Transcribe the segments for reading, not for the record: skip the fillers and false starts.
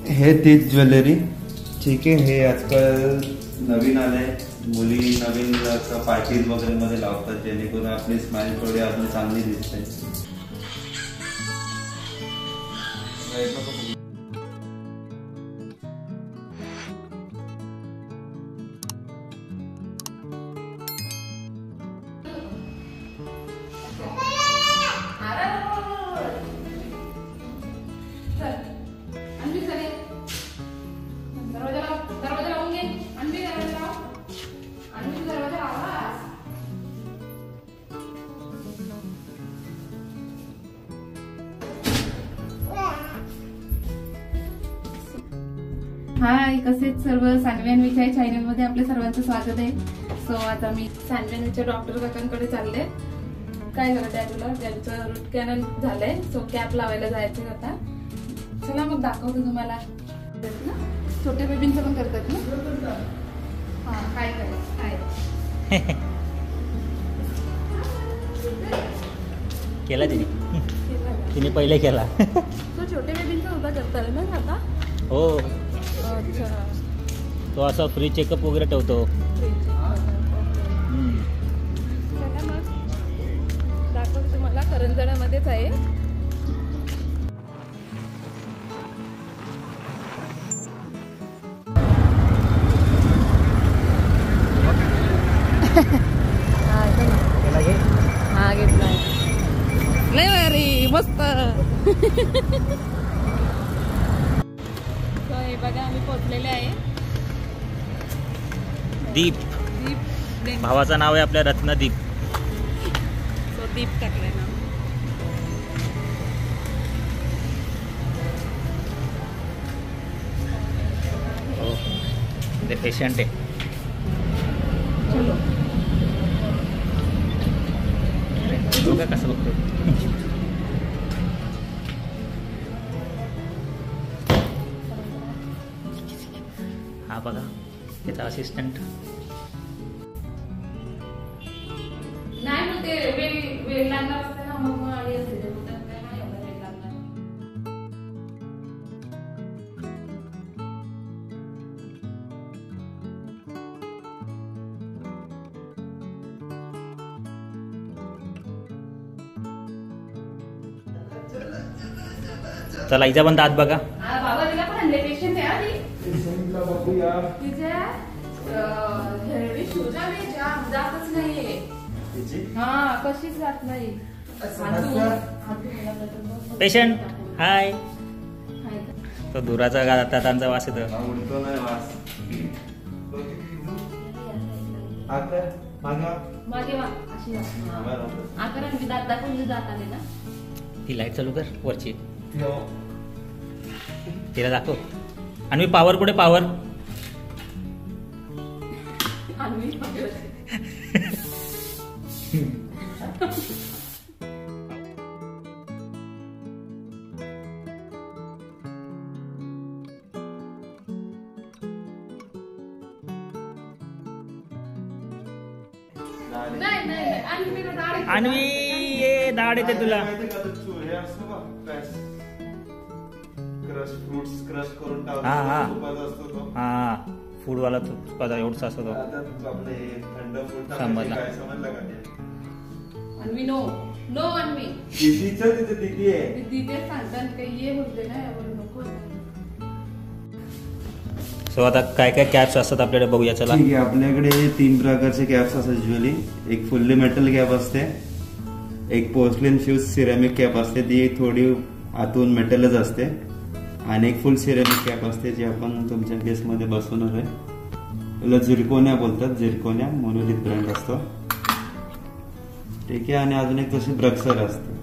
हे तीच ज्वेलरी ठीक आहे. हे आजकाल नवीन आलंय, मुली नवीन पार्टीज वगैरे मध्ये लावतात जेणेकरून आपली स्माइल थोडी अजून चांगली दिसते. हाय, कसे सर्व सानवी अन्वीच्या चॅनल मध्ये आपल्या सर्वांचं स्वागत आहे. सो आता मी सानवी अन्वीच्या डॉक्टर काकांकडे चालले. काय करत आहे तुला? त्यांचं रूट कॅनल झालंय, सो कॅप लावायला जायचं आता. चला मग दाखवतो तुम्हाला. छोट्या बेबींचं पण करतात ना? हा, काय करायचं केला तिने पहिले केला. तो छोट्या बेबींचा सुद्धा करतात ना आता? हो. अच्छा. तो असा फ्री चेकअप वगैरे ठेवतो. चला मग दाखवतो तुम्हाला. करंजणामध्येच आहे. हा, घेतलाय. लय भारी, मस्त. बघा, आम्ही पोहोचलेले आहे. दीप. भावाचं नाव आहे आपल्या रत्नदीप. सो दीप टाकलाय ना. हो, ते पेशंट आहे. बघा कसं बघतो. हा बघा, त्याचा असिस्टंट. नाही मग ते वेळ लागणार असते ना, मग आली असते ते बोलतात नाही एवढा वेळ लागणार. चला, हिचा पण दात बघा. बाबा तिला पण आणले. पेशंट आहे आधी तिच्या जातच नाहीये. हा, कशीच जात नाही. पेशंट हाय. तो दुराचा दातांचा वास येतो. दात दाखवून जात आले ना. ती लाईट चालू कर वरची. तिला दाखव. आणि मी पावर कुठे? पावर अन्वी, ये दाढ येते तुला. हा हा हा, फूडवाला तुपाचा एवढसा असतो तो. समजला. Anvi no no. अन्वी दीदी आहे. दीदी सांगतात काही ये बोलते ना, नको. सो आता काय काय कॅप्स असतात आपल्याकडे बघूया. चला, ठीक आहे. आपल्याकडे 3 प्रकारचे कॅप्स असतात युजली. एक फुल्ली मेटल कॅप असते, एक पोर्सलिन फ्यूज सिरॅमिक कॅप असते, ती थोडी आतून मेटलच असते, आणि एक फुल सिरॅमिक कॅप असते जी आपण तुमच्या केसमध्ये बसवणार आहे. याला झिरकोनिया बोलतात. झिरकोनिया मोनोलिथ ब्रँड असतो, ठीक आहे. आणि अजून एक तशी ब्रक्सर असते.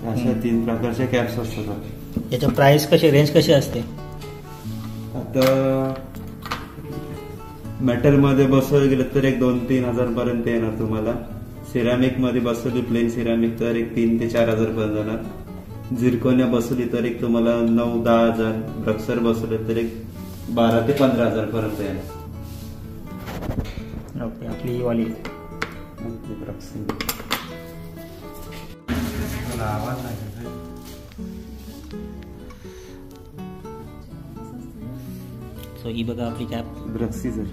अशा 3 प्रकारच्या कॅप्स असतात. याच्या प्राइस कशी, रेंज कशी असते? आता मेटल मध्ये बसवलं गेलं तर एक 2-3 हजार पर्यंत येणार तुम्हाला. सिरॅमिक मध्ये बसवली प्लेन सिरॅमिक तर एक 3 ते 4 हजार पर्यंत जाणार. झिरकोनिया बसवली तर एक तुम्हाला 9-10 हजार. ब्रक्सर बसवले तर एक 12 ते 15 हजार पर्यंत येणार. ओके, आपली वाली ब्रक्सर आवाज नाही. सो ही बघा आपली कॅप ब्रक्सी सर.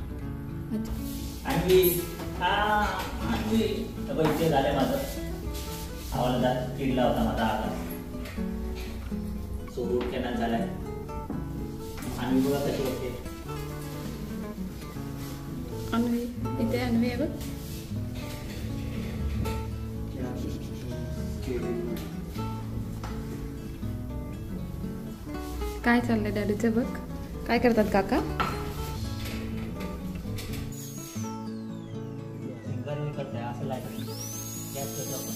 आणि इथे झालंय माझं आवाला किडला होता माझा आवाज. सो रूट कॅनल झालाय. आणि बघा कशी होते अन्वी. इथे अन्वी आहे बघ. काय चाललंय डॅडीचं बघ. काय करतात काका? असं लाईट गॅस करतो आपण.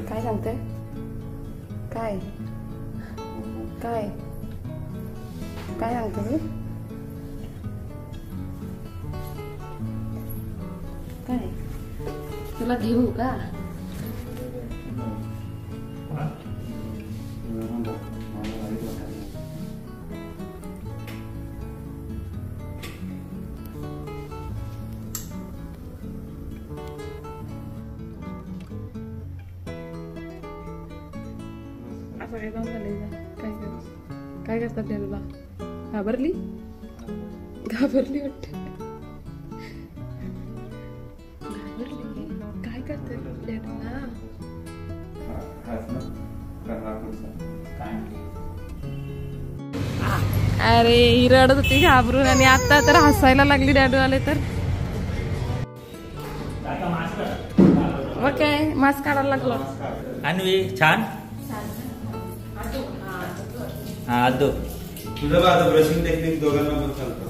काय सांगते? काय काय काय सांगते? काय तुला घेऊ का? असं काय काम झालंय? काय करतात त्याला? घाबरली घाबरली वाटत. घाबरली. काय करते डॅडूला? अरे ही रडत होती घाबरून आणि आता तर हसायला लागली डॅडू आले तर. मग काय मास्क काढायला लागलो. अन्वी छान. हा आदो तुझं बघा आता ब्रशिंग टेक्निक दोघांना पण चालतं.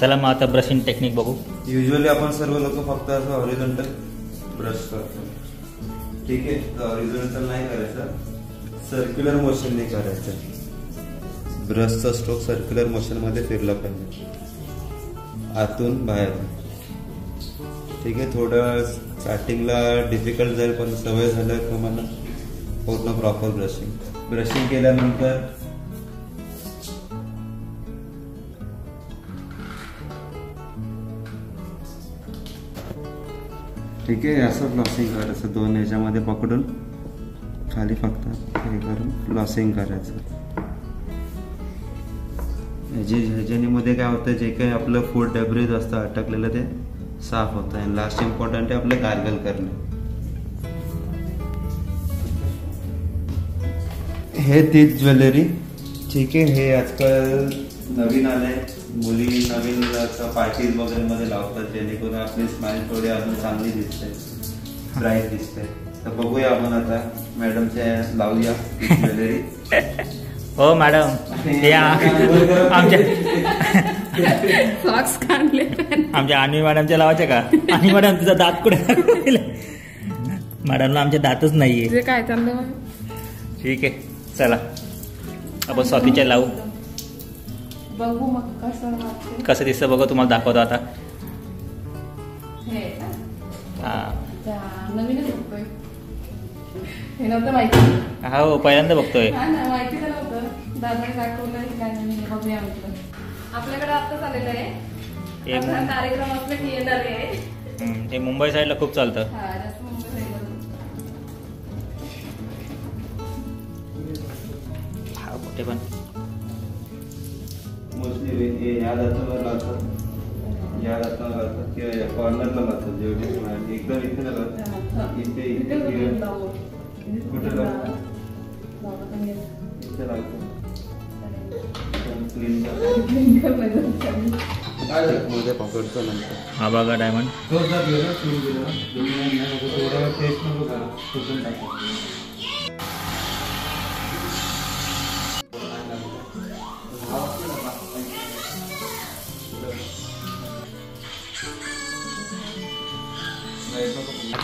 चला मग आता ब्रशिंग टेक्निक बघू. युजली आपण सर्व लोक फक्त असं हॉरिझॉन्टल ब्रश करतो. ठीक आहे. हॉरिझॉन्टल नाही करायचं, सर्क्युलर मोशनने करायचं. ब्रशचा स्ट्रोक सर्क्युलर मोशन मध्ये फिरला पाहिजे, आतून बाहेर. ठीक आहे. थोडं स्टार्टिंगला डिफिकल्ट जाईल, पण सवय झाल्यावर तुम्हाला पूर्ण प्रॉपर ब्रशिंग केल्यानंतर ठीक आहे. असं फ्लॉसिंग करायचं. दोन ह्याच्यामध्ये पकडून खाली फक्त हे करून फ्लॉसिंग करायचं. ह्याच्यामध्ये काय होतं, जे काही आपलं फूड डेब्रिज असतं अटकलेलं ते साफ होतं. आणि लास्ट इम्पॉर्टंट आहे आपलं गार्गल करणं. हे तीच ज्वेलरी. ठीक आहे. हे आजकाल नवीन आलंय. मुली नवीन पार्टीज वगैरे मध्ये लावतात, जेणेकरून आपली स्माइल थोडी अजून चांगली दिसते, ब्राईट दिसते. तर बघूया आपण आता मॅडमच्या लावूया ज्वेलरी. हो मॅडम. सॉक्स काढले. आमच्या अन्वी मॅडमच्या लावायचे का? अन्वी मॅडम तुझा दात कुठे? मॅडमला आमचे दातच नाहीये. काय चाललं? ठीक आहे. चला आपण स्वातीच्या लावू. बघू मग कसं दिसतं बघा. तुम्हाला दाखवतो आता. नवीनच बघतोय. हे नव्हतं माहिती. हो पहिल्यांदा बघतोय. माहिती तर नव्हतं. दादाने दाखवलं काय नाही. बघूया म्हटलं. आपल्याकडे आत्ताच आलेलं आहे. कार्यक्रम असले की येणार आहे. हे मुंबई साईडला खूप चालतं. हा कुठे पण मोस्टली या दातावर लावतात, या दातावर लावतात किंवा कॉर्नरला लावतात. जेवढे एकदम इथे लावतात. इथे कुठे लावतात? इथे लावतात. मध्ये पकडतो नंतर. हा बघा डायमंड.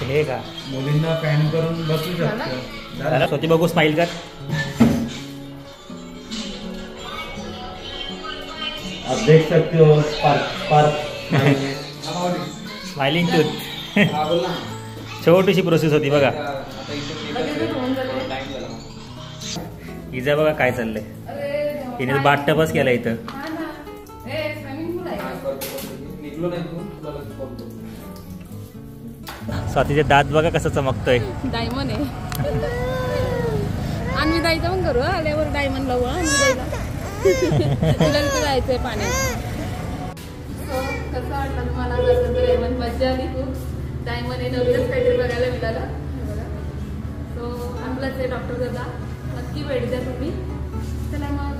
हे का मुलींना फॅन करून बसू शकतो. स्वती बघू. स्माइल कर. आप देख सकते हो स्माइलिंग टूथ. छोटीशी प्रोसेस होती बघा. हिचं बघा काय चाललंय. तिने बाथटबच केला इथं. हा ना. स्विमिंग पूल आहे. स्वातीचे दात बघा कसं चमकतोय. डायमंड आहे. आणि जायचं पण करू आल्यावर डायमंड लावू आणि जायचं. तुला तिथे जायचंय पाण्यात. कसं वाटलं तुम्हाला? डायमंड मजा आली खूप. डायमंड हे नवीनच काहीतरी बघायला मिळालं. सो आपलंच आहे डॉक्टर दादा. नक्की भेट द्या तुम्ही. चला मग